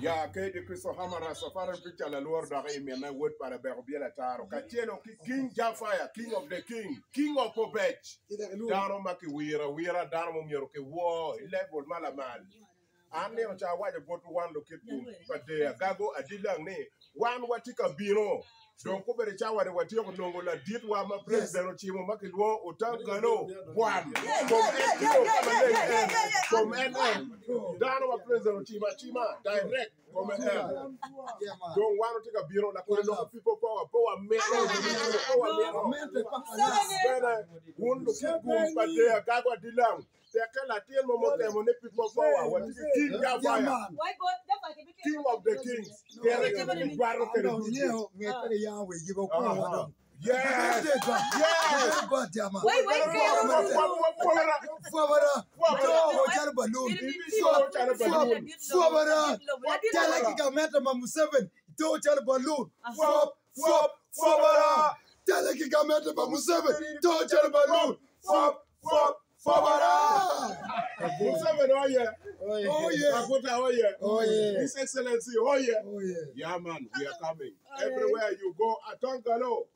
Ya ke de Cristo Hamara safari picture la Lord da re me na word para be la taro. Ka tieno King Jafire, King of the King, King of Pobech. Dano maki wira dano mo miero ke wo level malamal. Ane o cha waje go to one loket ku. But de gago adilang ne one watika biro. Donc ko bere chawa de watio ko nongo la dit wa ma president chimo makilwo utangalo one from NN dano wa president chima direct from NN don't want to take a bureau la ko no people power men bere un lo kikum pa de gagwa dilang te kala tien mo mo te mo ne people power what king Jafire king of the kings yes. His Excellency, oh yeah. Yeah, man, we are coming. Everywhere you go, Atongalo.